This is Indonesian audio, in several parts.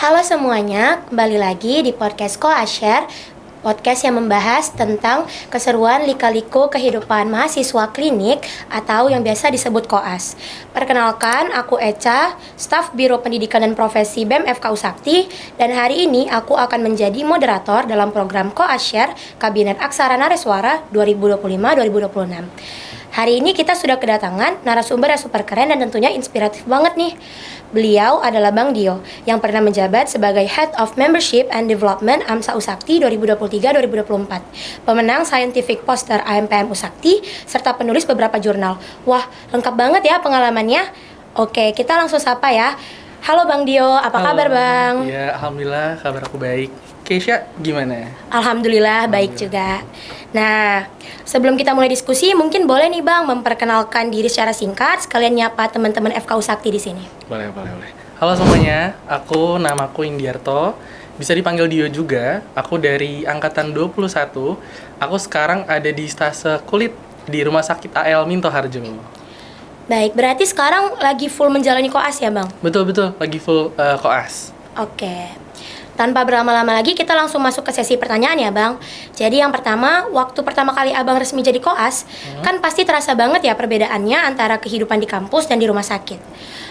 Halo semuanya, kembali lagi di podcast Koashare, podcast yang membahas tentang keseruan lika-liku kehidupan mahasiswa klinik atau yang biasa disebut koas. Perkenalkan, aku Echa, staf Biro Pendidikan dan Profesi BEM FK Usakti, dan hari ini aku akan menjadi moderator dalam program Koashare Kabinet Aksara Nareswara 2025-2026. Hari ini kita sudah kedatangan narasumber yang super keren dan tentunya inspiratif banget nih. Beliau adalah Bang Dio yang pernah menjabat sebagai Head of Membership and Development AMSA Usakti 2023-2024, pemenang Scientific Poster AMPM Usakti, serta penulis beberapa jurnal. Wah, lengkap banget ya pengalamannya. Oke, kita langsung sapa ya. Halo Bang Dio, apa kabar Bang? Ya, alhamdulillah kabar aku baik. Keisha gimana? Alhamdulillah baik juga. Nah, sebelum kita mulai diskusi, mungkin boleh nih Bang memperkenalkan diri secara singkat, sekalian nyapa teman-teman FK Usakti di sini. Boleh. Halo semuanya, namaku Indiarto. Bisa dipanggil Dio juga. Aku dari angkatan 21. Aku sekarang ada di stase kulit di Rumah Sakit AL Minto Harjo. Baik, berarti sekarang lagi full menjalani koas ya Bang? Betul, lagi full koas. Oke. Tanpa berlama-lama lagi, kita langsung masuk ke sesi pertanyaan ya Bang. Jadi yang pertama, waktu pertama kali Abang resmi jadi koas, kan pasti terasa banget ya perbedaannya antara kehidupan di kampus dan di rumah sakit.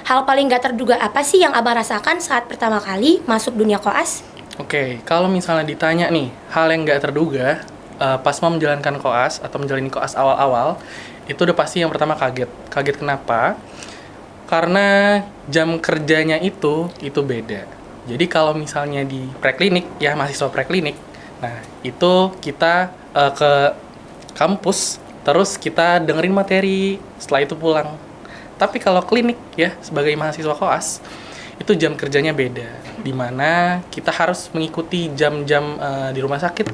Hal paling gak terduga apa sih yang Abang rasakan saat pertama kali masuk dunia koas? Oke, kalau misalnya ditanya nih, hal yang gak terduga, pas mau menjalankan koas atau menjalani koas awal-awal, itu udah pasti yang pertama kaget. Kaget kenapa? Karena jam kerjanya itu beda. Jadi kalau misalnya di preklinik, ya mahasiswa preklinik, nah itu kita ke kampus, terus kita dengerin materi, setelah itu pulang. Tapi kalau klinik, ya sebagai mahasiswa koas, itu jam kerjanya beda. Dimana kita harus mengikuti jam-jam di rumah sakit,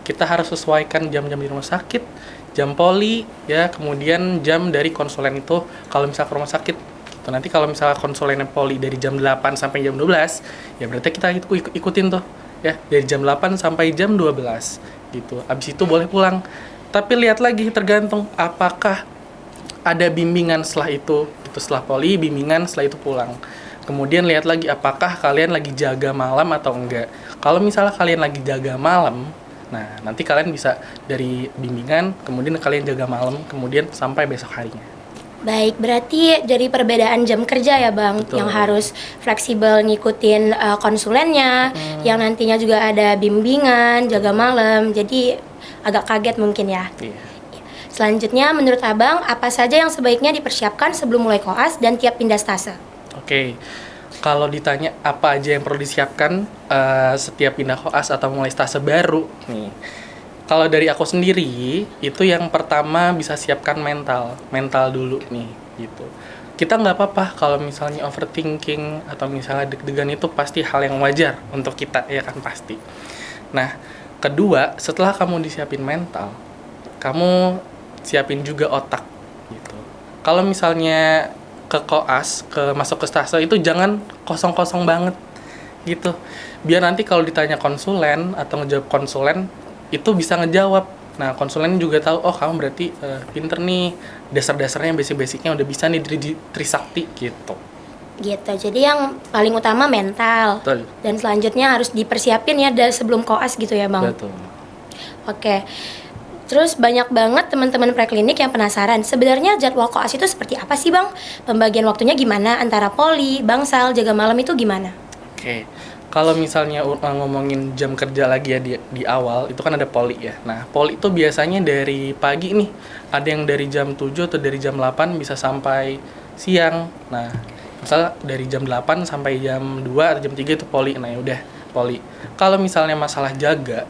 kita harus sesuaikan jam-jam di rumah sakit, jam poli, ya kemudian jam dari konsulen itu kalau misalnya ke rumah sakit. Nanti kalau misalnya konsulennya poli dari jam 8 sampai jam 12, ya berarti kita ikutin tuh, ya dari jam 8 sampai jam 12 gitu. Abis itu boleh pulang. Tapi lihat lagi tergantung apakah ada bimbingan setelah itu setelah poli, bimbingan setelah itu pulang. Kemudian lihat lagi apakah kalian lagi jaga malam atau enggak. Kalau misalnya kalian lagi jaga malam, nah nanti kalian bisa dari bimbingan, kemudian kalian jaga malam, kemudian sampai besok harinya. Baik, berarti jadi perbedaan jam kerja ya Bang. Betul. Yang harus fleksibel ngikutin konsulennya, yang nantinya juga ada bimbingan, jaga malam, jadi agak kaget mungkin ya. Iya. Selanjutnya, menurut Abang, apa saja yang sebaiknya dipersiapkan sebelum mulai koas dan tiap pindah stase? Oke, kalau ditanya apa aja yang perlu disiapkan setiap pindah koas atau mulai stase baru nih. Kalau dari aku sendiri, itu yang pertama bisa siapkan mental dulu nih, gitu. Kita nggak apa-apa kalau misalnya overthinking atau misalnya deg-degan, itu pasti hal yang wajar untuk kita, ya kan pasti. Nah, kedua, setelah kamu disiapin mental, kamu siapin juga otak, gitu. Kalau misalnya ke koas, masuk ke stase itu jangan kosong-kosong banget, gitu. Biar nanti kalau ditanya konsulen atau ngejawab konsulen, itu bisa ngejawab. Nah, konsulen juga tahu, oh kamu berarti pinter nih, dasar-dasarnya, basic-basicnya udah bisa nih di Trisakti gitu. Gitu, jadi yang paling utama mental. Betul. Dan selanjutnya harus dipersiapin ya dari sebelum koas gitu ya Bang? Betul. Oke, terus banyak banget teman-teman preklinik yang penasaran, sebenarnya jadwal koas itu seperti apa sih Bang? Pembagian waktunya gimana antara poli, bangsal, jaga malam itu gimana? Oke. Kalau misalnya ngomongin jam kerja lagi ya di awal, itu kan ada poli ya. Nah, poli itu biasanya dari pagi nih. Ada yang dari jam 7 atau dari jam 8 bisa sampai siang. Nah, misalnya dari jam 8 sampai jam 2 atau jam 3 itu poli. Nah, ya udah poli. Kalau misalnya masalah jaga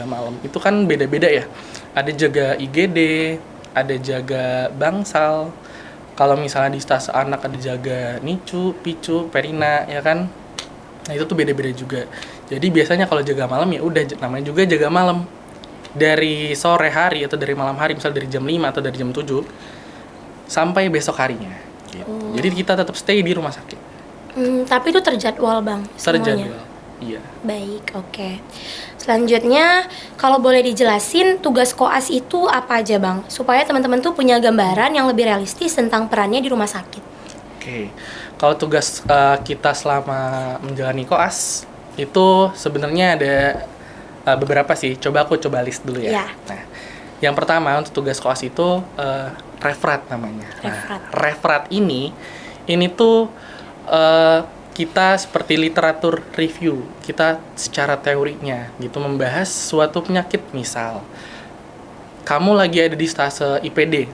malam, itu kan beda-beda ya. Ada jaga IGD, ada jaga bangsal. Kalau misalnya di stase anak ada jaga NICU, PICU, Perina, ya kan? Nah, itu tuh beda-beda juga. Jadi biasanya kalau jaga malam ya udah namanya juga jaga malam. Dari sore hari atau dari malam hari, misalnya dari jam 5 atau dari jam 7 sampai besok harinya gitu. Jadi kita tetap stay di rumah sakit. Tapi itu terjadwal Bang semuanya? Terjadwal. Iya. Baik, oke. Selanjutnya, kalau boleh dijelasin tugas koas itu apa aja Bang? Supaya teman-teman tuh punya gambaran yang lebih realistis tentang perannya di rumah sakit. Oke. Kalau tugas kita selama menjalani koas itu sebenarnya ada beberapa sih. Coba aku list dulu ya. Iya. Nah, yang pertama untuk tugas koas itu referat namanya. Referat. Nah, referat ini tuh kita seperti literatur review. Kita secara teorinya gitu membahas suatu penyakit, misal kamu lagi ada di stase IPD.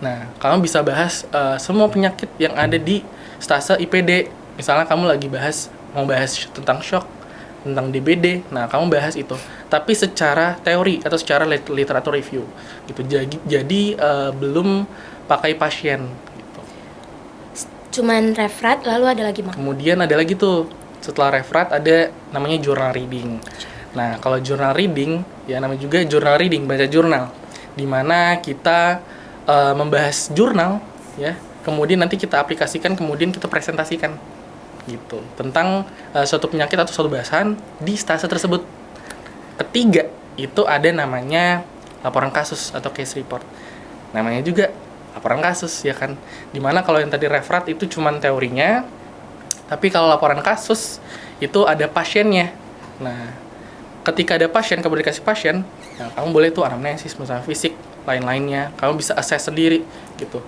Nah, kamu bisa bahas semua penyakit yang ada di stase IPD. Misalnya kamu lagi mau bahas tentang shock, tentang DBD. Nah, kamu bahas itu. Tapi secara teori atau secara literatur review gitu. Jadi belum pakai pasien gitu. Cuman referat, lalu ada lagi Bang? Kemudian ada lagi tuh, setelah referat ada namanya journal reading. Nah, kalau journal reading, ya namanya juga journal reading, baca jurnal. Di mana kita membahas jurnal, ya. Kemudian nanti kita aplikasikan, kemudian kita presentasikan gitu tentang suatu penyakit atau suatu bahasan di stase tersebut. Ketiga, itu ada namanya laporan kasus atau case report. Namanya juga laporan kasus, ya kan. Dimana kalau yang tadi referat itu cuman teorinya, tapi kalau laporan kasus itu ada pasiennya. Nah, ketika ada pasien, kamu dikasih pasien, nah kamu boleh tuh anamnesis, misalnya fisik, lain-lainnya. Kamu bisa assess sendiri gitu.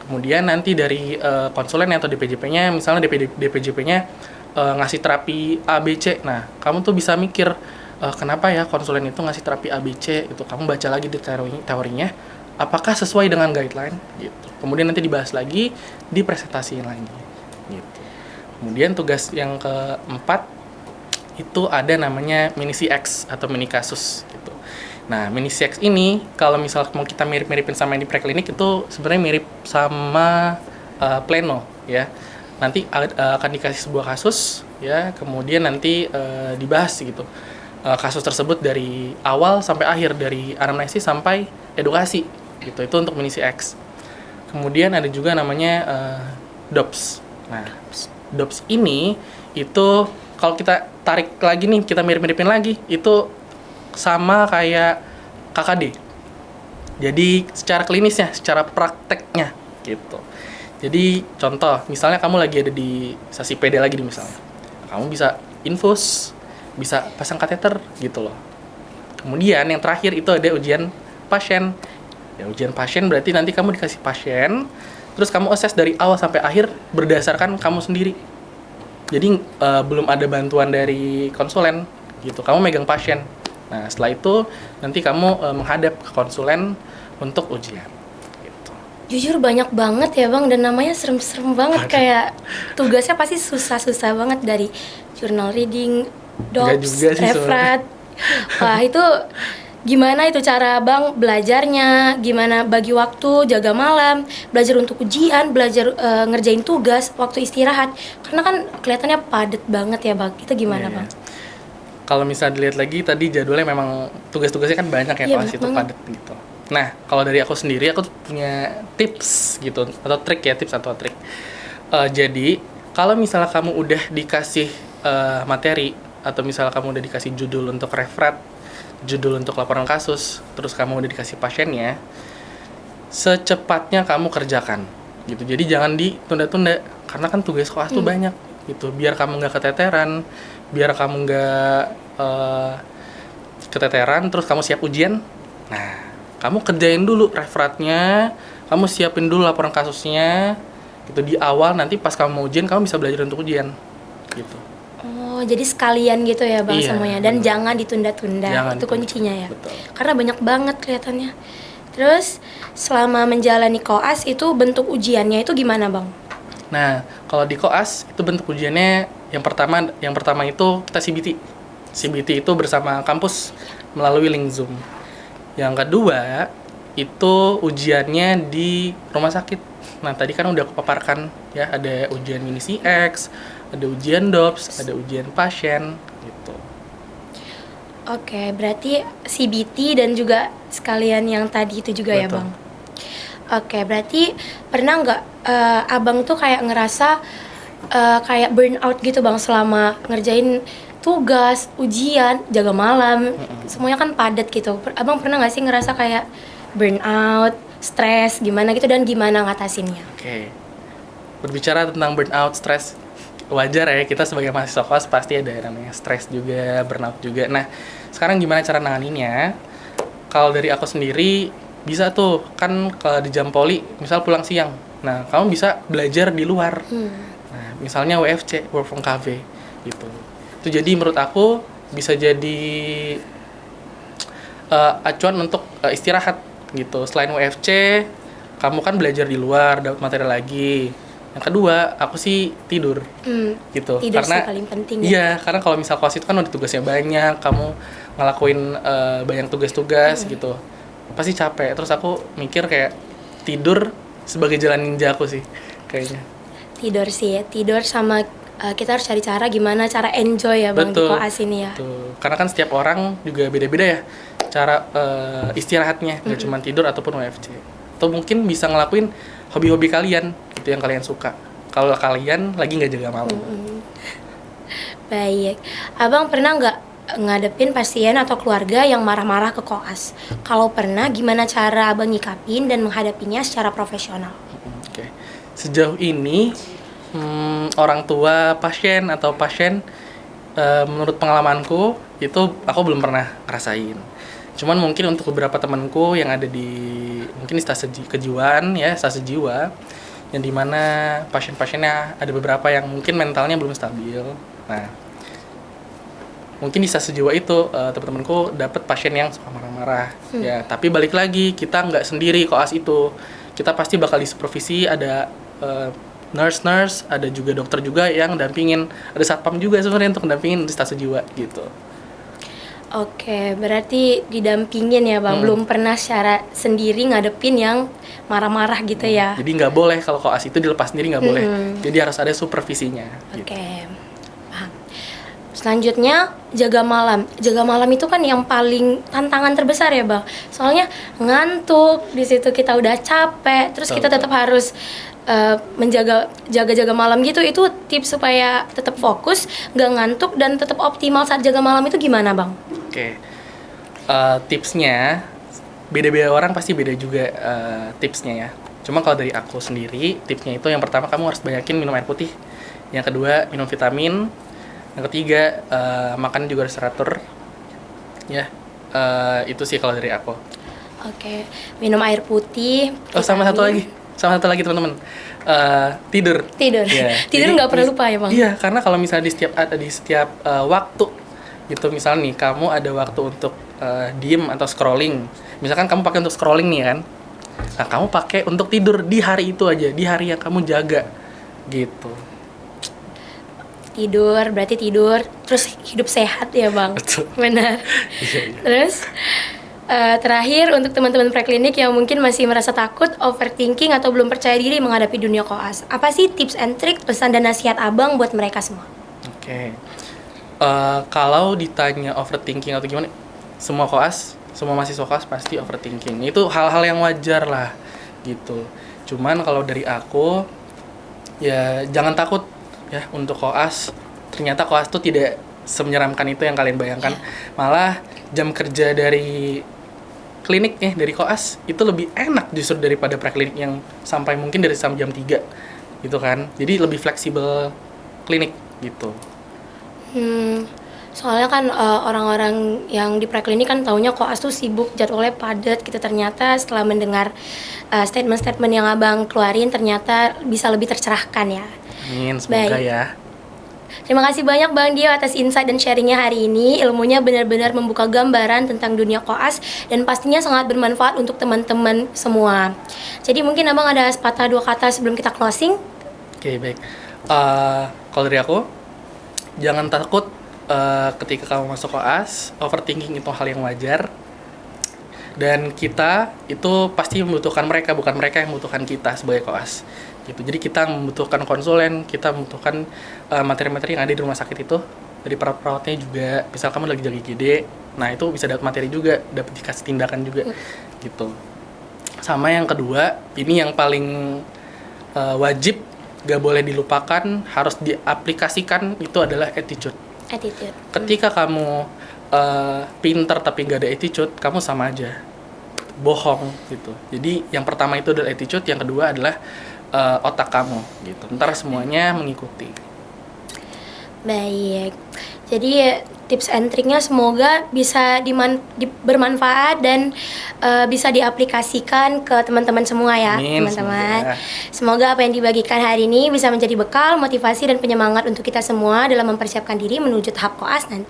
Kemudian nanti dari konsulen atau DPJP-nya, misalnya DPJP-nya ngasih terapi ABC. Nah, kamu tuh bisa mikir, kenapa ya konsulen itu ngasih terapi ABC itu. Kamu baca lagi di teorinya, apakah sesuai dengan guideline gitu. Kemudian nanti dibahas lagi, dipresentasiin lagi gitu. Kemudian tugas yang keempat itu ada namanya mini CX atau mini kasus gitu. Nah, mini CX ini kalau misal mau kita mirip-miripin sama yang di preklinik itu sebenarnya mirip sama pleno ya. Nanti akan dikasih sebuah kasus ya, kemudian nanti dibahas gitu. Kasus tersebut dari awal sampai akhir, dari anamnesis sampai edukasi gitu. Itu untuk mini CX. Kemudian ada juga namanya DOPS. Nah, DOPS ini itu kalau kita tarik lagi nih, kita mirip-miripin lagi, itu sama kayak KKD. Jadi secara klinisnya, secara prakteknya gitu. Jadi contoh, misalnya kamu lagi ada di stasi PD lagi misalnya. Kamu bisa infus, bisa pasang kateter gitu loh. Kemudian yang terakhir itu ada ujian pasien. Ya, ujian pasien berarti nanti kamu dikasih pasien, terus kamu assess dari awal sampai akhir berdasarkan kamu sendiri. Jadi belum ada bantuan dari konsulen gitu. Kamu megang pasien. Nah, setelah itu nanti kamu menghadap ke konsulen untuk ujian. Gitu. Jujur banyak banget ya Bang, dan namanya serem-serem banget. Kayak tugasnya pasti susah-susah banget, dari journal reading, DOPS, referat. Wah, itu gimana itu cara Bang belajarnya? Gimana bagi waktu, jaga malam, belajar untuk ujian, belajar ngerjain tugas, waktu istirahat? Karena kan kelihatannya padat banget ya Bang. Itu gimana Bang? Kalau misalnya dilihat lagi tadi jadwalnya memang tugas-tugasnya kan banyak ya, kelas itu padat gitu. Nah, kalau dari aku sendiri, aku tuh punya tips gitu, atau trik ya, tips atau trik. Jadi, kalau misalnya kamu udah dikasih materi, atau misalnya kamu udah dikasih judul untuk referat, judul untuk laporan kasus, terus kamu udah dikasih pasiennya, secepatnya kamu kerjakan gitu. Jadi jangan ditunda-tunda, karena kan tugas koas tuh banyak gitu. Biar kamu nggak keteteran, biar kamu nggak keteteran, terus kamu siap ujian. Nah, kamu kerjain dulu referatnya, kamu siapin dulu laporan kasusnya gitu di awal. Nanti pas kamu mau ujian, kamu bisa belajar untuk ujian gitu. Oh, jadi sekalian gitu ya Bang, Iya, semuanya. Dan bener. jangan ditunda-tunda. Jangan Itu ditunda. kuncinya ya. Betul. Karena banyak banget kelihatannya. Terus selama menjalani koas itu bentuk ujiannya itu gimana Bang? Nah, kalau di koas itu bentuk ujiannya yang pertama itu kita CBT. CBT itu bersama kampus melalui link Zoom. Yang kedua itu ujiannya di rumah sakit. Nah, tadi kan udah aku paparkan ya, ada ujian mini CX, ada ujian DOPS, ada ujian pasien gitu. Oke, berarti CBT dan juga sekalian yang tadi itu juga ya Betul. Bang? Oke, berarti pernah nggak Abang tuh kayak ngerasa kayak burnout gitu Bang selama ngerjain tugas, ujian, jaga malam, semuanya kan padat gitu. Abang pernah nggak sih ngerasa kayak burnout, stres, gimana gitu, dan gimana ngatasinnya? Oke. berbicara tentang burnout, stres, wajar ya, kita sebagai mahasiswa koas pasti ada namanya stres juga, burnout juga. Nah, sekarang gimana cara nanganinnya? Kalau dari aku sendiri, bisa tuh, kan kalau di jam poli, misal pulang siang. Nah, kamu bisa belajar di luar. Nah, misalnya WFC, Work from Cafe, gitu. Itu jadi menurut aku bisa jadi acuan untuk istirahat, gitu. Selain WFC, kamu kan belajar di luar, dapat materi lagi. Yang kedua, aku sih tidur, gitu. Tidur Karena sih paling penting ya. iya, karena kalau misal koas itu kan udah tugasnya banyak, kamu ngelakuin banyak tugas-tugas gitu, pasti capek. Terus aku mikir kayak tidur sebagai jalan ninja aku sih, kayaknya. Tidur sih ya, tidur sama kita harus cari cara gimana cara enjoy ya Bang di Betul. koas ini ya. Tuh, karena kan setiap orang juga beda-beda ya cara istirahatnya, nggak cuma tidur ataupun WFC. Atau mungkin bisa ngelakuin hobi-hobi kalian, itu yang kalian suka. Kalau kalian lagi nggak jaga malam. Baik, Abang pernah nggak ngadepin pasien atau keluarga yang marah-marah ke koas? Kalau pernah, gimana cara Abang nyikapin dan menghadapinya secara profesional? Oke. Sejauh ini orang tua pasien atau pasien menurut pengalamanku itu aku belum pernah ngerasain. Cuman mungkin untuk beberapa temanku yang ada di mungkin di stase kejiwaan ya, stase jiwa yang dimana pasien-pasiennya ada beberapa yang mungkin mentalnya belum stabil. Nah, mungkin di stase jiwa itu teman-temanku dapat pasien yang suka marah-marah. Ya, tapi balik lagi kita nggak sendiri koas itu. Kita pasti bakal disupervisi, ada nurse, ada juga dokter juga yang dampingin, ada satpam juga sebenarnya untuk dampingin di stase jiwa gitu. Oke, berarti didampingin ya Bang, belum pernah secara sendiri ngadepin yang marah-marah gitu ya. Jadi nggak boleh kalau koas itu dilepas sendiri, nggak boleh. Jadi harus ada supervisinya. Gitu. Oke, paham. Selanjutnya, jaga malam. Jaga malam itu kan yang paling tantangan terbesar ya Bang. Soalnya ngantuk, di situ kita udah capek, terus kita tetap harus jaga malam gitu. Itu tips supaya tetap fokus, nggak ngantuk dan tetap optimal saat jaga malam itu gimana Bang? Oke. Tipsnya beda-beda orang pasti beda juga tipsnya ya. Cuma kalau dari aku sendiri, tipsnya itu yang pertama kamu harus banyakin minum air putih. Yang kedua minum vitamin. Yang ketiga makan juga harus teratur. Ya, itu sih kalau dari aku. Oke, minum air putih. Oh, sama satu lagi teman-teman. Tidur. Tidur. Ya, Tidur jadi nggak pernah lupa ya Bang? Iya, karena kalau misalnya di setiap waktu gitu, misalnya nih kamu ada waktu untuk diem atau scrolling. Misalkan kamu pakai untuk scrolling nih kan. Nah, kamu pakai untuk tidur di hari itu aja, di hari yang kamu jaga gitu. Tidur, berarti tidur, terus hidup sehat ya Bang? Betul. Benar. Iya. Terus, terakhir untuk teman-teman preklinik yang mungkin masih merasa takut, overthinking, atau belum percaya diri menghadapi dunia koas. Apa sih tips and trick, pesan dan nasihat Abang buat mereka semua? Oke. Kalau ditanya overthinking atau gimana, semua mahasiswa koas pasti overthinking. Itu hal-hal yang wajar lah, gitu. Cuman kalau dari aku, ya jangan takut ya untuk koas. Ternyata koas tuh tidak semenyeramkan itu yang kalian bayangkan. Malah jam kerja dari klinik dari koas itu lebih enak justru daripada preklinik yang sampai mungkin dari jam 3 gitu kan. Jadi lebih fleksibel klinik gitu. Soalnya kan orang-orang yang di preklinik kan taunya koas tuh sibuk, jadwalnya padat gitu. Ternyata setelah mendengar statement-statement yang Abang keluarin, ternyata bisa lebih tercerahkan ya. Amin, semoga Baik. ya. Terima kasih banyak Bang Dio atas insight dan sharingnya hari ini. Ilmunya benar-benar membuka gambaran tentang dunia koas dan pastinya sangat bermanfaat untuk teman-teman semua. Jadi mungkin Abang ada sepatah dua kata sebelum kita closing? Oke, baik. Kalau dari aku, jangan takut ketika kamu masuk koas. Overthinking itu hal yang wajar. Dan kita itu pasti membutuhkan mereka, bukan mereka yang membutuhkan kita sebagai koas. Gitu. Jadi kita membutuhkan konsulen, kita membutuhkan materi-materi yang ada di rumah sakit itu. Dari perawat-perawatnya juga, misal kamu lagi jaga IGD, nah itu bisa dapat materi juga, dapat dikasih tindakan juga, gitu. Sama yang kedua, ini yang paling wajib, gak boleh dilupakan, harus diaplikasikan, itu adalah attitude. Ketika kamu pinter tapi gak ada attitude, kamu sama aja bohong gitu. Jadi yang pertama itu adalah attitude, yang kedua adalah otak kamu gitu. Ntar semuanya mengikuti. Baik. Jadi tips and triknya semoga bisa bermanfaat dan bisa diaplikasikan ke teman-teman semua ya, Amin, teman-teman. Semoga apa yang dibagikan hari ini bisa menjadi bekal, motivasi dan penyemangat untuk kita semua dalam mempersiapkan diri menuju tahap koas nanti.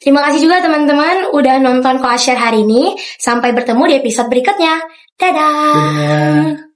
Terima kasih juga teman-teman udah nonton Koas Share hari ini. Sampai bertemu di episode berikutnya. Dadah. Dadah.